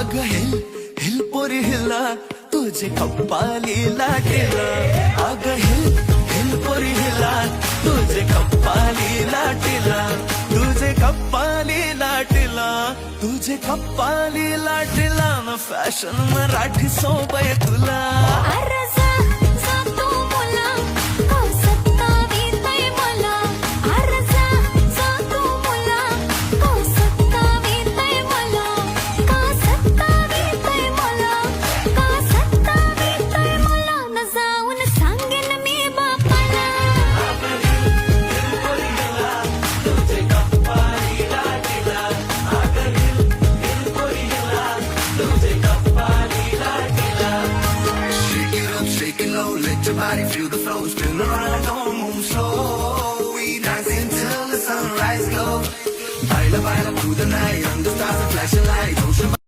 अग hill hill पोरी हिला तुझे कप्पाली लाटेला अग हिल हिल पोरी हिला तुझे कप्पाली लाटेला तुझे कप्पाली लाटेला तुझे कप्पाली लाटेला न फॅशन मराठी सोबय तुला Let your body feel the flow, spin around, don't move slow. We dancing till the sunrise glow. Baila, baila through the night, under stars and flashing lights.